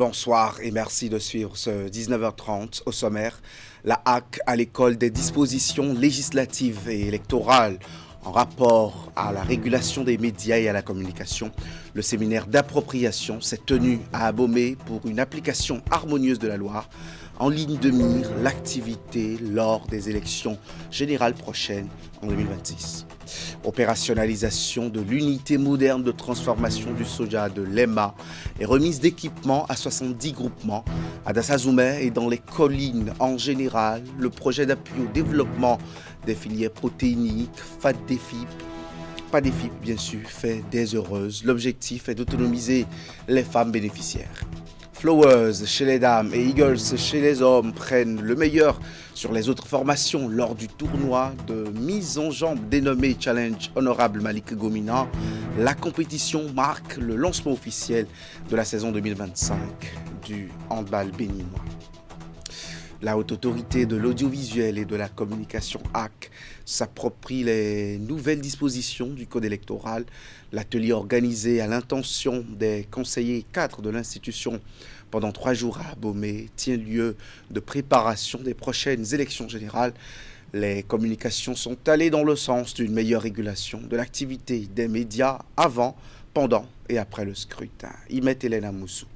Bonsoir et merci de suivre ce 19h30 au sommaire. La HAC à l'école des dispositions législatives et électorales en rapport à la régulation des médias et à la communication. Le séminaire d'appropriation s'est tenu à Abomey pour une application harmonieuse de la loi. En ligne de mire, l'activité lors des élections générales prochaines en 2026. Opérationnalisation de l'unité moderne de transformation du soja de l'EMA et remise d'équipements à 70 groupements à Dassazoumé et dans les collines en général. Le projet d'appui au développement des filières protéiniques, FADEFIP bien sûr, fait des heureuses. L'objectif est d'autonomiser les femmes bénéficiaires. Flowers chez les dames et Eagles chez les hommes prennent le meilleur sur les autres formations lors du tournoi de mise en jambe dénommé Challenge Honorable Malik Gomina. La compétition marque le lancement officiel de la saison 2025 du handball béninois. La Haute Autorité de l'Audiovisuel et de la Communication HAC s'approprie les nouvelles dispositions du Code électoral. L'atelier organisé à l'intention des conseillers cadres de l'institution pendant 3 jours à Abomey tient lieu de préparation des prochaines élections générales. Les communications sont allées dans le sens d'une meilleure régulation de l'activité des médias avant, pendant et après le scrutin. Imet Hélène Moussou.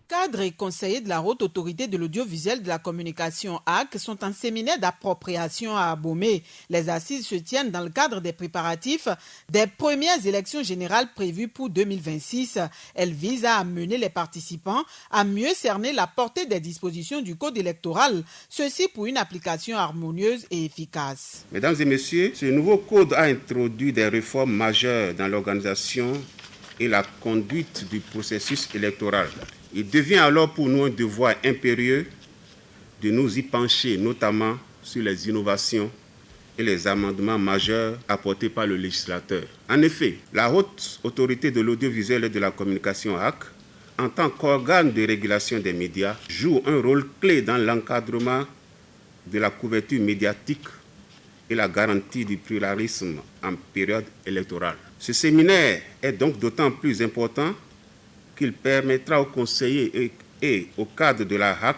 Cadres et conseillers de la Haute Autorité de l'Audiovisuel de la Communication HAC sont en séminaire d'appropriation à Abomey. Les assises se tiennent dans le cadre des préparatifs des premières élections générales prévues pour 2026. Elles visent à amener les participants à mieux cerner la portée des dispositions du Code électoral, ceci pour une application harmonieuse et efficace. Mesdames et messieurs, ce nouveau code a introduit des réformes majeures dans l'organisation et la conduite du processus électoral. Il devient alors pour nous un devoir impérieux de nous y pencher, notamment sur les innovations et les amendements majeurs apportés par le législateur. En effet, la Haute Autorité de l'Audiovisuel et de la Communication HAC, en tant qu'organe de régulation des médias, joue un rôle clé dans l'encadrement de la couverture médiatique et la garantie du pluralisme en période électorale. Ce séminaire est donc d'autant plus important qu'il permettra aux conseillers et aux cadres de la HAC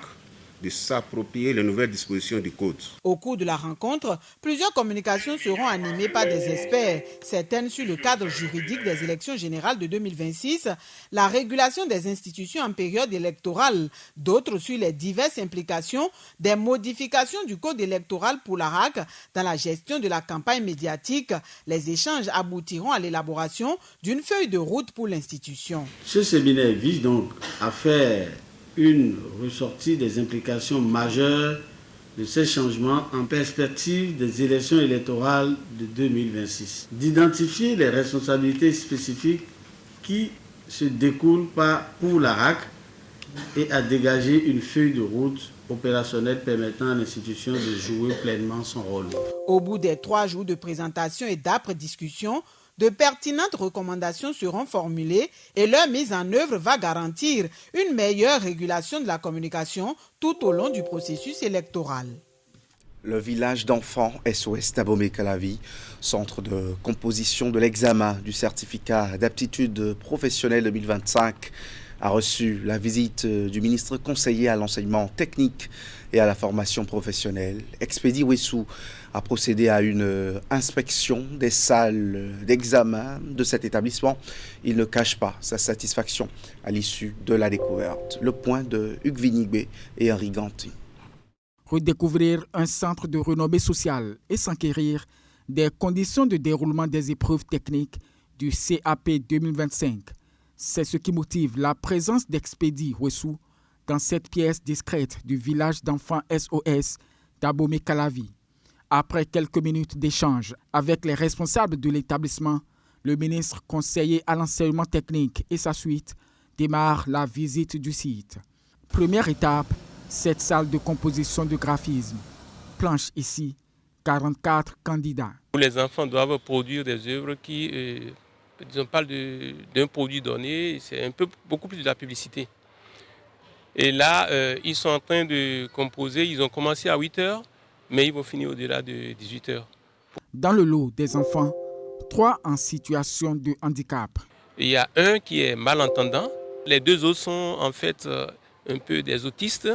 de s'approprier les nouvelles dispositions du Code. Au cours de la rencontre, plusieurs communications seront animées par des experts, certaines sur le cadre juridique des élections générales de 2026, la régulation des institutions en période électorale, d'autres sur les diverses implications des modifications du Code électoral pour la HAC dans la gestion de la campagne médiatique. Les échanges aboutiront à l'élaboration d'une feuille de route pour l'institution. Ce séminaire vise donc à faire une ressortie des implications majeures de ces changements en perspective des élections électorales de 2026, d'identifier les responsabilités spécifiques qui se découlent pour la HAC et à dégager une feuille de route opérationnelle permettant à l'institution de jouer pleinement son rôle. Au bout des 3 jours de présentation et d'âpres discussions, de pertinentes recommandations seront formulées et leur mise en œuvre va garantir une meilleure régulation de la communication tout au long du processus électoral. Le village d'enfants SOS d'Abomey-Calavi, centre de composition de l'examen du certificat d'aptitude professionnelle 2025, a reçu la visite du ministre conseiller à l'enseignement technique et à la formation professionnelle. Expédie Wessou a procédé à une inspection des salles d'examen de cet établissement. Il ne cache pas sa satisfaction à l'issue de la découverte. Le point de Hugues Vinigbe et Henri Ganti. Redécouvrir un centre de renommée sociale et s'enquérir des conditions de déroulement des épreuves techniques du CAP 2025. C'est ce qui motive la présence d'Expédie Wessou dans cette pièce discrète du village d'enfants SOS d'Abomey-Calavi. Après quelques minutes d'échange avec les responsables de l'établissement, le ministre conseiller à l'enseignement technique et sa suite démarrent la visite du site. Première étape, cette salle de composition de graphisme. Planche ici, 44 candidats. Les enfants doivent produire des œuvres qui... on parle d'un produit donné, c'est beaucoup plus de la publicité. Et là, ils sont en train de composer, ils ont commencé à 8h, mais ils vont finir au-delà de 18h. Dans le lot des enfants, 3 en situation de handicap. Il y a un qui est malentendant, Les deux autres sont en fait un peu des autistes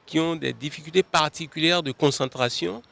qui ont des difficultés particulières de concentration